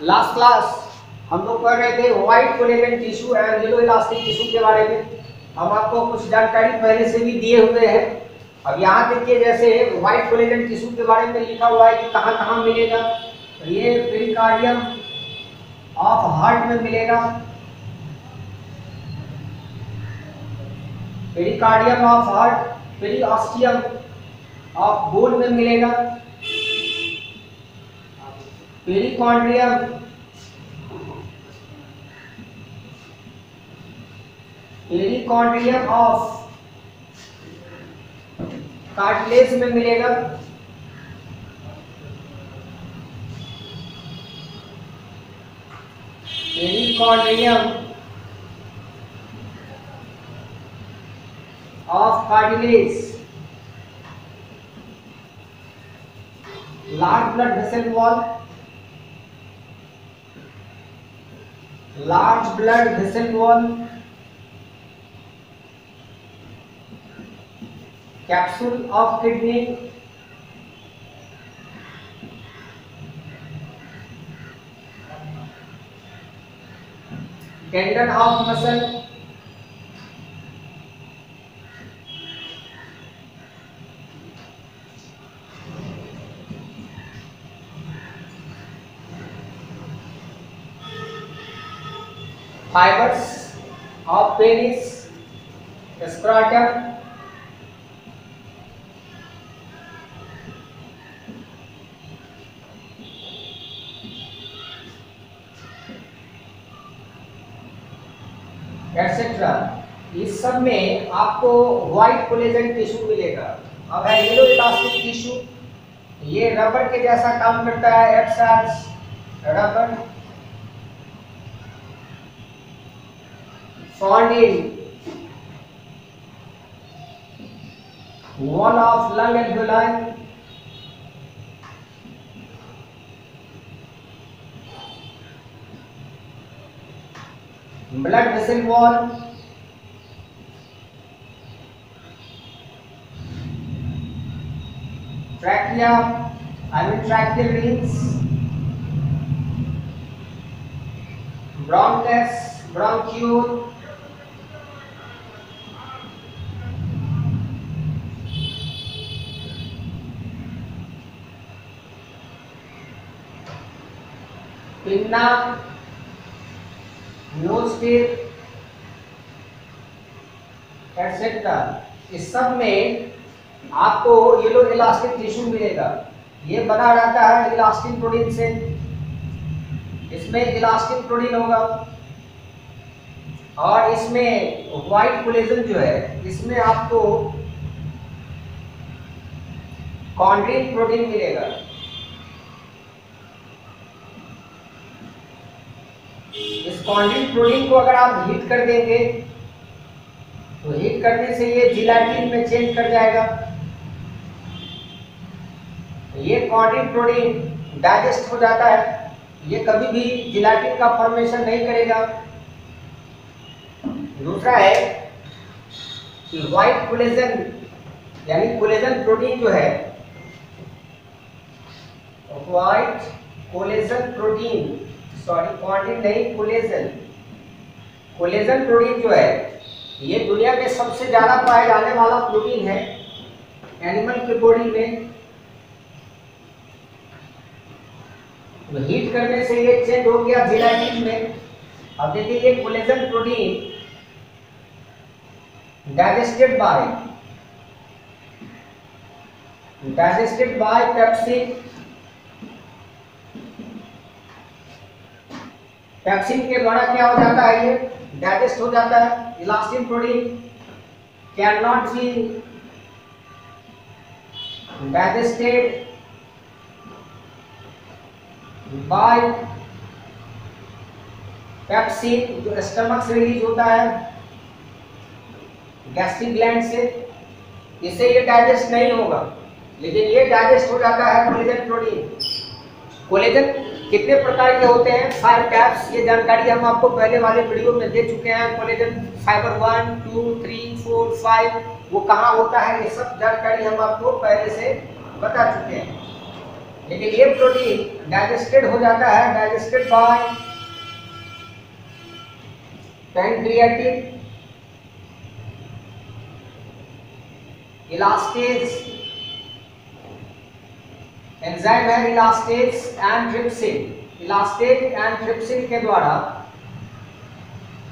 Last class हम लोग कर रहे थे white collagen tissue and yellow elastic tissue के बारे में। हम आपको कुछ जानकारी पहले से भी दिए हुए हैं। अब यहाँ देखिए, जैसे व्हाइट कोलेजन टिश्यू के बारे में लिखा हुआ है कि कहाँ कहाँ मिलेगा। तो ये पेरिकार्डियम ऑफ हार्ट में मिलेगा, pericardium of heart, periosteum of bone में मिलेगा, पेरिकॉन्ड्रियम, पेरिकॉन्ड्रियम ऑफ कार्टिलेज में मिलेगा, perichondrium of cartilage, large blood vessel wall, large blood vessel wall, capsule of kidney, tendon of muscle, fibres of penis, scrotum, etcetera. इस सब में आपको white collagen tissue मिलेगा। अब है येलो इलास्टिक टिश्यू, ये रबर के जैसा काम करता है, acts as rubber, found in wall of lung alveoli, blood vessel wall, trachea, I mean tracheal rings, bronchus, bronchiole, pinna, knows tip, etcetera. इस सब में आपको येलो इलास्टिक टिश्यू मिलेगा। ये बना रहता है इलास्टिन प्रोटीन से, इसमें इलास्टिन प्रोटीन होगा और इसमें व्हाइट कोलेजन जो है इसमें आपको कॉन्ड्रिन प्रोटीन मिलेगा। इस कॉन्ड्रिन प्रोटीन को अगर आप हीट कर देंगे तो हीट करने से ये जिलेटिन में चेंज कर जाएगा। ये कॉन्ड्रिन प्रोटीन डाइजेस्ट हो जाता है, ये कभी भी जिलेटिन का फॉर्मेशन नहीं करेगा। दूसरा है कि व्हाइट कोलेजन यानी कोलेजन प्रोटीन जो है, white collagen protein, sorry chondrin नहीं, कोलेजन, कोलेजन प्रोटीन जो है ये दुनिया में सबसे ज्यादा पाया जाने वाला प्रोटीन है एनिमल के बॉडी में। तो हीट करने से ये चेंज हो गया जिलेटिन में। अब देखिए ये collagen protein digested by pepsin, pepsin के द्वारा क्या हो जाता है, ये डाइजेस्ट हो जाता है। Elastin protein can not be digested by pepsin, जो स्टमक से रिलीज होता है गैस्ट्रिक ग्लैंड से, इससे ये डाइजेस्ट नहीं होगा, लेकिन ये डाइजेस्ट हो जाता है कोलेजन प्रोटीन। कोलेजन कितने प्रकार के होते हैं, 5 टाइप्स, ये जानकारी हम आपको पहले वाले वीडियो में दे चुके हैं। कोलेजन फाइबर 1, 2, 3, 4, 5 वो कहाँ होता है, ये सब जानकारी हम आपको पहले से बता चुके हैं। लेकिन ये प्रोटीन डाइजेस्टेड हो जाता है, digested by pancreatic elastase enzyme है, elastase and trypsin, elastase and trypsin के द्वारा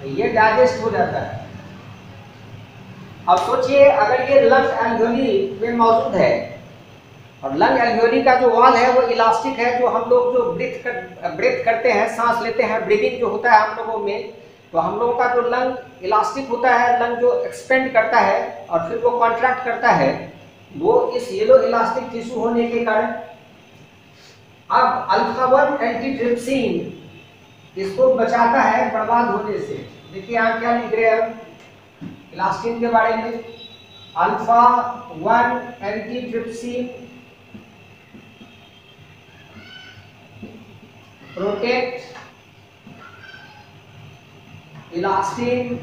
ये डाइजेस्ट हो जाता है। अब सोचिए अगर ये लंग एल्वियोली में मौजूद है, और लंग एल्वियोली का जो वॉल है वो इलास्टिक है, जो हम लोग जो ब्रीथ करते हैं, सांस लेते हैं, ब्रीदिंग जो होता है हम लोगों में, तो हम लोगों का जो लंग इलास्टिक होता है, लंग जो एक्सपेंड करता है और फिर वो कॉन्ट्रैक्ट करता है, वो इस येलो इलास्टिक टिश्यू होने के कारण। अब अल्फा 1 एंटीट्रिप्सिन इसको बचाता है बर्बाद होने से। देखिए यहाँ क्या लिख रहे हैं इलास्टिन के बारे में, alpha 1 antitrypsin protect elastin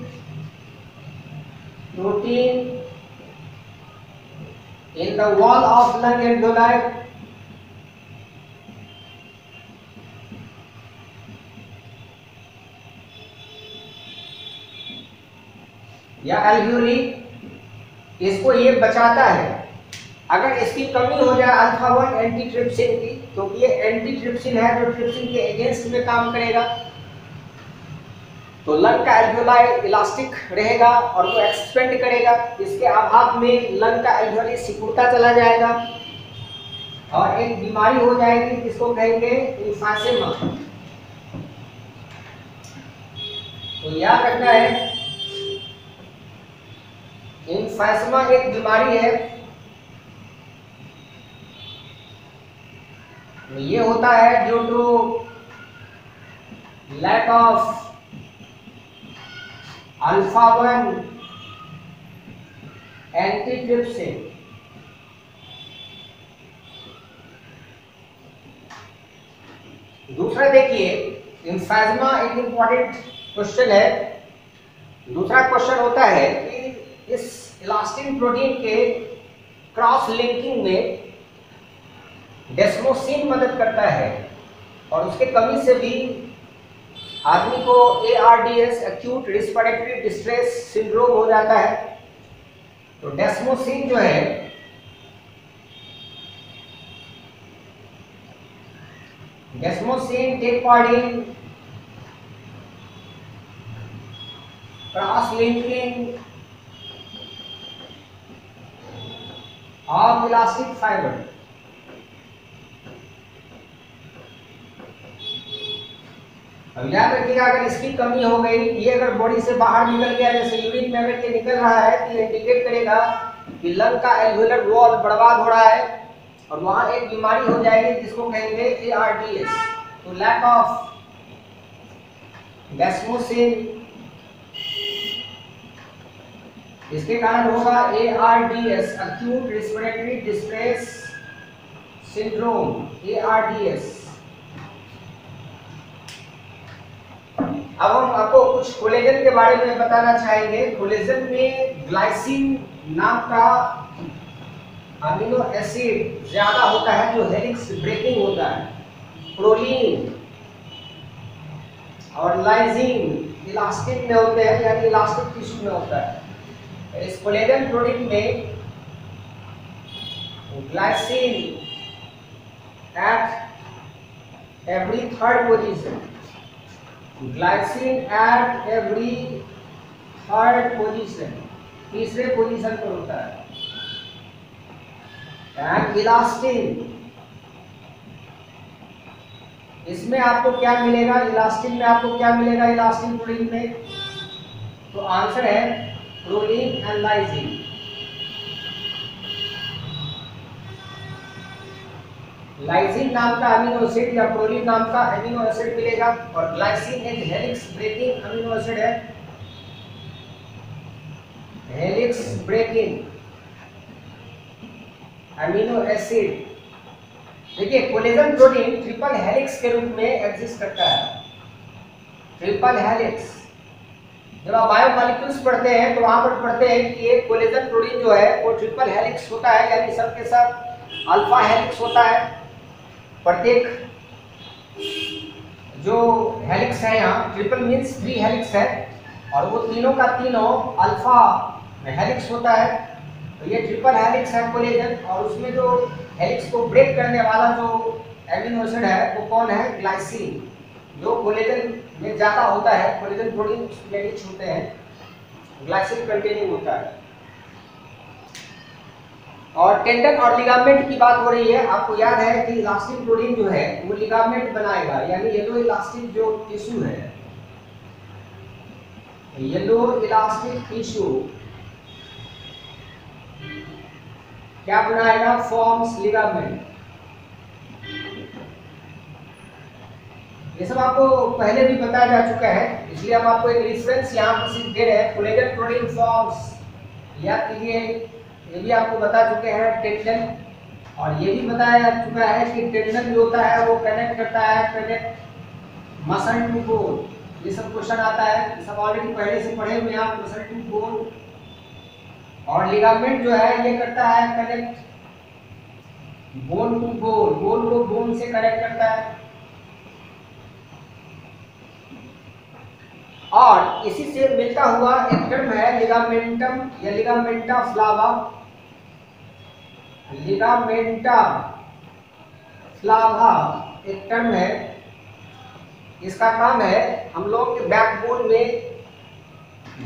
protein in the wall of lung alveoli या alveoli, इसको ये बचाता है। अगर इसकी कमी हो जाए अल्फा 1 एंटीट्रिप्सिन की, क्योंकि ये एंटीट्रिप्सिन है जो ट्रिप्सिन के अगेंस्ट में काम करेगा, तो लंग का एल्वियोलाई इलास्टिक रहेगा और वो एक्सपेंड करेगा। इसके अभाव में लंग का एल्वियोली सिकुड़ता चला जाएगा और एक बीमारी हो जाएगी जिसको कहेंगे एम्फाइसेमा। तो याद रखना है एम्फाइसेमा एक बीमारी है, ये होता है due to lack of alpha 1 antitrypsin. दूसरा देखिए एम्फाइसेमा एक इंपॉर्टेंट क्वेश्चन है। दूसरा क्वेश्चन होता है कि इस इलास्टिन प्रोटीन के क्रॉस लिंकिंग में डेस्मोसिन मदद करता है, और उसके कमी से भी आदमी को ARDS acute respiratory distress syndrome हो जाता है। तो डेस्मोसिन जो है desmosine take part in cross linking of elastic fibre. अब याद रखिएगा अगर इसकी कमी हो गई, ये अगर बॉडी से बाहर निकल गया, जैसे यूरिन में अगर ये निकल रहा है, तो ये इंडिकेट करेगा कि लंग का एल्वियोलर वॉल बर्बाद हो रहा है और वहां एक बीमारी हो जाएगी जिसको कहेंगे ARDS। तो लैक ऑफ डेस्मोसिन, इसके कारण होगा ARDS acute respiratory distress syndrome, ARDS। अब हम आपको कुछ कोलेजन के बारे में बताना चाहेंगे। कोलेजन में ग्लाइसिन नाम का अमीनो एसिड ज्यादा होता है जो हेलिक्स ब्रेकिंग होता है। प्रोलीन और लाइसिन इलास्टिन में होते हैं, यानी इलास्टिक टिश्यू में होता है। इस कोलेजन प्रोटीन में glycine at every third position, glycine at every third position, तीसरे पोजीशन पर होता है। एंड इलास्टिन, इसमें आपको क्या मिलेगा, इलास्टिन में आपको क्या मिलेगा, इलास्टिन प्रोटीन में? तो आंसर है प्रोलीन एंड लाइसिन। लाइसिन नाम का अमीनो एसिड या प्रोलीन नाम का अमीनो एसिड मिलेगा, और ग्लाइसिन एक हेलिक्स ब्रेकिंग अमीनो एसिड है, हेलिक्स ब्रेकिंग अमीनो एसिड। देखिए कोलेजन प्रोटीन ट्रिपल हेलिक्स के रूप में एग्जिस्ट करता है। ट्रिपल हेलिक्स, जब आप बायोमॉलिक्यूल्स पढ़ते हैं तो वहां पर पढ़ते हैं कि ये कोलेजन प्रोटीन जो है वो ट्रिपल हेलिक्स होता है, यानी सबके साथ अल्फा हेलिक्स होता है, प्रत्येक जो हेलिक्स है, यहाँ ट्रिपल मीन्स 3 हेलिक्स है, और वो तीनों का तीनों अल्फा हेलिक्स होता है। तो ये ट्रिपल हेलिक्स है कोलेजन, और उसमें जो हेलिक्स को ब्रेक करने वाला जो एमिनो एसिड है वो कौन है? ग्लाइसिन, जो कोलेजन में ज़्यादा होता है। कोलेजन प्रोटीन में रिच होते हैं, ग्लाइसिन कंटेनिंग होता है। और टेंडन और लिगामेंट की बात हो रही है। आपको याद है कि इलास्टिक प्रोटीन जो है वो लिगामेंट बनाएगा, यानी येलो इलास्टिक जो टिश्यू है, येलो इलास्टिक टिश्यू क्या बनाएगा? Forms ligament. ये सब आपको पहले भी बताया जा चुका है, इसलिए हम आपको एक रेफरेंस यहाँ पर सिर्फ दे रहे हैं। कोलेजन प्रोटीन फॉर्म्स याद कीजिए, ये भी आपको बता चुके हैं टेंडन, और ये भी बताया जा चुका है कि टेंडन जो होता है वो कनेक्ट करता है, कनेक्ट मसल टू बोन। ये सब क्वेश्चन आता है, ये सब ऑलरेडी पहले से पढ़े हुए हैं आप, मसल टू बोन। और लिगामेंट जो है ये करता है connect bone to bone, bone को बोन से कनेक्ट करता है। और इसी से मिलता हुआ एक टर्म है लिगामेंटम या लिगामेंटा फ्लावा। लिगामेंटा फ्लावा एक टर्म है, इसका काम है हम लोग के बैकबोन में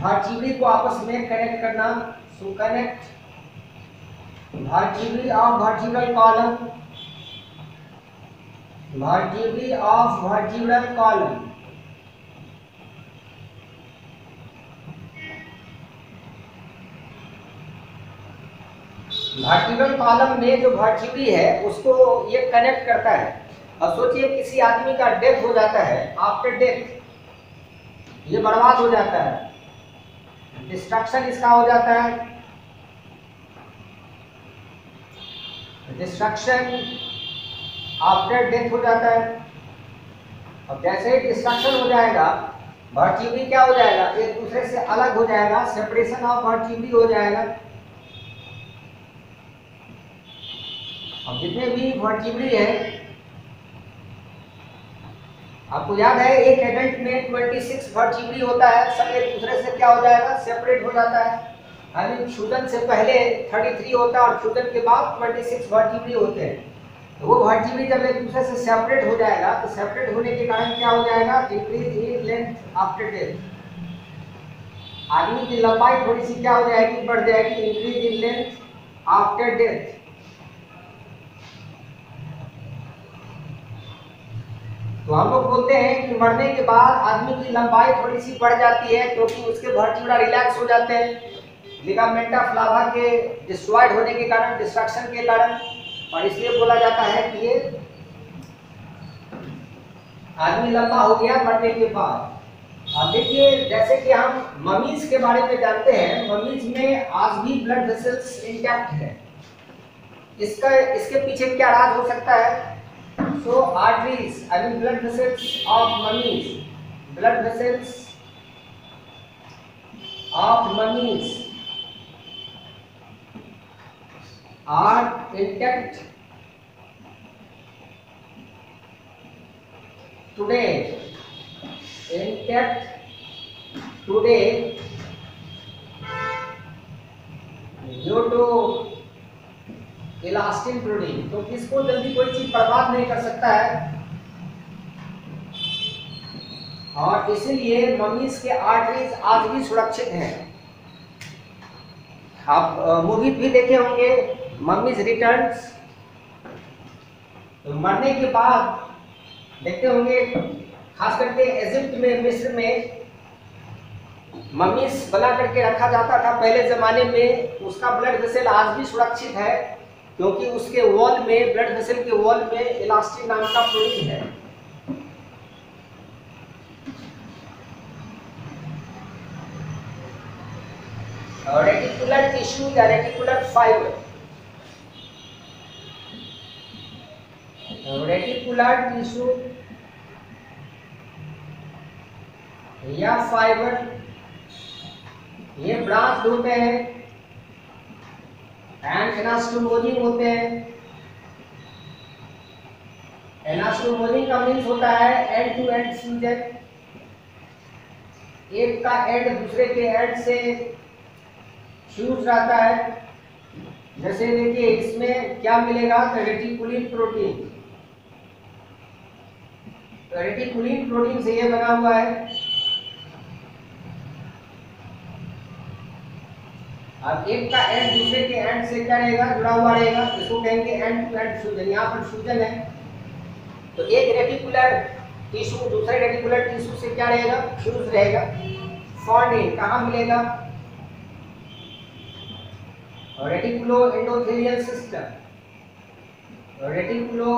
वर्टिब्री को आपस में कनेक्ट करना। सो connect vertebrae of vertebral column, vertebrae of vertebral column. Vertebral column में जो वर्टिब्री है उसको ये कनेक्ट करता है। अब सोचिए किसी आदमी का डेथ हो जाता है, आफ्टर डेथ ये बर्बाद हो जाता है, डिस्ट्रक्शन इसका हो जाता है, डिस्ट्रक्शन आफ्टर डेथ हो जाता है। अब जैसे ही डिस्ट्रक्शन हो जाएगा, वर्टिब्री क्या हो जाएगा? एक दूसरे से अलग हो जाएगा, सेपरेशन ऑफ वर्टिब्री हो जाएगा। अब जितने भी वर्टिब्री है, आपको याद है एक एडल्ट में 26 वर्टिब्री होता है, सब एक दूसरे से क्या हो जाएगा? सेपरेट हो जाता है। यानी फ्यूजन से पहले 33 होता है और फ्यूजन के बाद 26 वर्टिब्री होते हैं। तो वो वर्टिब्री जब एक दूसरे से सेपरेट हो जाएगा, तो सेपरेट होने के कारण क्या हो जाएगा? Increase in length after death. आदमी की लंबाई थोड़ी सी क्या हो जाएगी? बढ़ जाएगी, increase in length after death. तो हम लोग बोलते हैं कि मरने के बाद आदमी की लंबाई थोड़ी सी बढ़ जाती है, क्योंकि उसके वर्टिब्रा रिलैक्स हो जाते हैं लिगामेंटा फ्लावा के डिस्ट्रॉयड होने के कारण, डिस्ट्रक्शन के कारण, और इसलिए बोला जाता है कि ये आदमी लंबा हो गया मरने के बाद। अब देखिए, जैसे कि हम ममीज के बारे में जानते हैं, ममीज में आज भी ब्लड वेसल्स इंटैक्ट है। इसके पीछे क्या राज हो सकता है? So arteries, I mean blood vessels of mummies, blood vessels of mummies are intact today, intact today due to elastin protein. तो किसको जल्दी कोई चीज बर्बाद नहीं कर सकता है, और इसीलिए मम्मीज के आर्टरीज आज भी सुरक्षित हैं। आप मूवी भी देखे होंगे, मम्मीज रिटर्न्स। तो मरने के बाद देखते होंगे, खास करके इजिप्ट में, मिस्र में मम्मीज बना करके रखा जाता था पहले जमाने में। उसका ब्लड वेसल आज भी सुरक्षित है, क्योंकि उसके वॉल में, ब्लड वेसल के वॉल में इलास्टिन नाम का प्रोटीन है। रेटिकुलर टिश्यू या रेटिकुलर फाइबर, रेटिकुलर टिश्यू या फाइबर ये ब्रांच होते हैं एंड एनास्टोमोजिंग होते हैं। एनास्टोमोसिस का मीन्स होता है एंड टू एंड फ्यूजन, एक का एंड दूसरे के एंड से फ्यूज रहता है। जैसे देखिए इसमें क्या मिलेगा, रेटिकुलिन प्रोटीन, तो रेटिकुलिन प्रोटीन से ये बना हुआ है। अब एक का एंड दूसरे के एंड से क्या रहेगा, जुड़ा हुआ रहेगा, इसको कहेंगे एंड टू एंड फ्यूजन। यहाँ पर फ्यूजन है, तो एक रेटिकुलर टिश्यू दूसरे रेटिकुलर टिश्यू से क्या रहेगा, फ्यूज रहेगा। फाउंड कहाँ मिलेगा, reticulo endothelial system, reticulo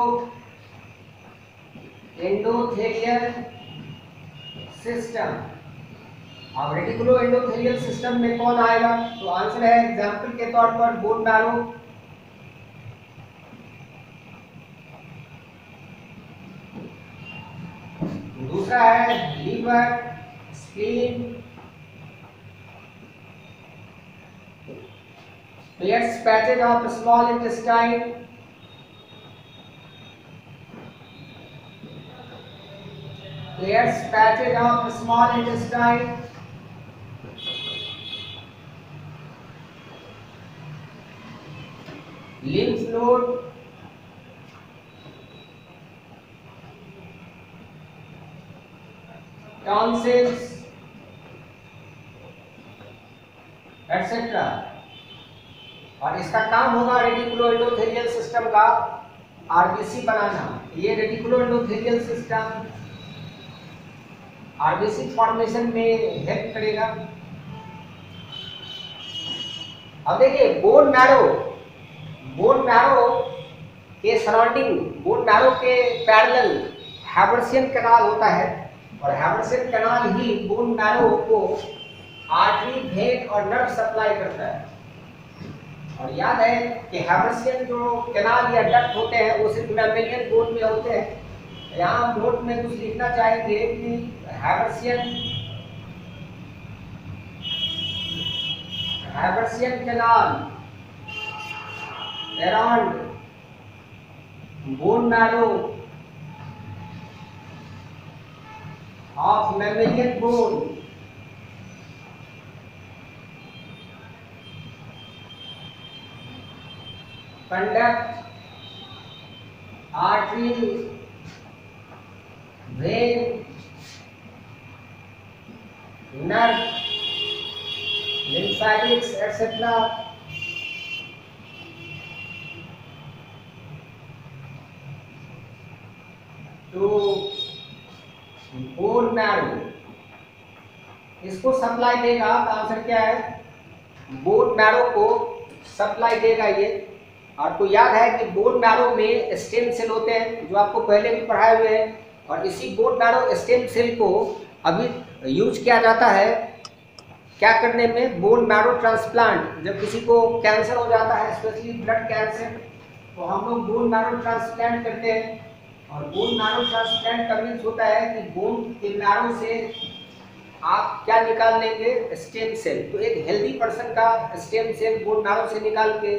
endothelial system. अब रेटिकुलो एंडोथेलियल सिस्टम में कौन आएगा, तो आंसर है एग्जांपल के तौर पर बोन मैरो, दूसरा है liver, spleen, Pairs patches of small intestine, pairs patches of small intestine, lymph node, tonsils, etc. और इसका काम होगा रेटिकुलो एंडोथेलियल सिस्टम का आरबीसी बनाना। ये reticulo endothelial system RBC formation में हेल्प करेगा। अब देखिए बोन मैरो के सराउंडिंग, बोन मैरो के पैरेलल हैबर्सियन कैनाल होता है, और हैबर्सियन कैनाल ही बोन मैरो को आर्टरी, वेन और नर्व सप्लाई करता है। और याद है कि हैबर्सियन जो कैनाल या डक्ट होते हैं वो सिर्फ मैमेलियन बोन में होते हैं। यहाँ हम नोट में कुछ लिखना चाहेंगे कि Haversian canal around bone marrow of mammalian bone conduct artery, vein, nerve, lymphatics, etc. to bone marrow। इसको सप्लाई देगा, तो आंसर क्या है, बोन मैरो को सप्लाई देगा ये। आपको याद है कि बोन मैरो में स्टेम सेल होते हैं, जो आपको पहले भी पढ़ाए हुए हैं, और इसी बोन मैरो स्टेम सेल को अभी यूज किया जाता है क्या करने में, बोन मैरो ट्रांसप्लांट। जब किसी को कैंसर हो जाता है, स्पेशली ब्लड कैंसर, तो हम लोग बोन मैरो ट्रांसप्लांट करते हैं। और बोन मैरो ट्रांसप्लांट का मीन्स होता है कि बोन के मैरो से आप क्या निकाल लेंगे, स्टेम सेल। तो एक हेल्दी पर्सन का स्टेम सेल बोन मैरो से निकाल के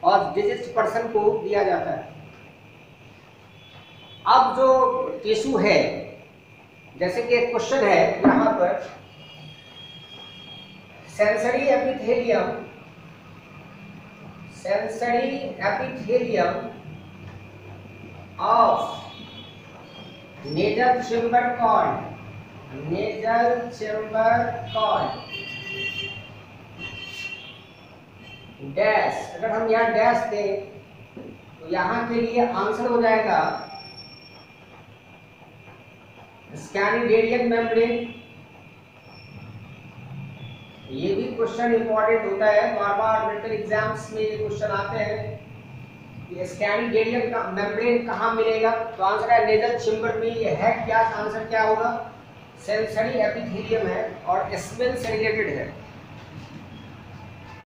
और डिजीज्ड पर्सन को दिया जाता है। अब जो टिश्यू है, जैसे कि एक क्वेश्चन है यहाँ पर, sensory epithelium of nasal chamber cord, dash. अगर हम यहाँ डैश दें तो यहाँ के लिए आंसर हो जाएगा स्कैनिडेरियन मेम्ब्रेन। ये भी क्वेश्चन इंपॉर्टेंट होता है, बार बार मेडिकल एग्जाम्स में ये क्वेश्चन आते हैं कि स्कैनिडेरियन का मेम्ब्रेन कहाँ मिलेगा, तो आंसर है नेजल चेम्बर में। ये है क्या, आंसर क्या होगा, सेंसरी एपिथेलियम है और स्मेल से रिलेटेड है।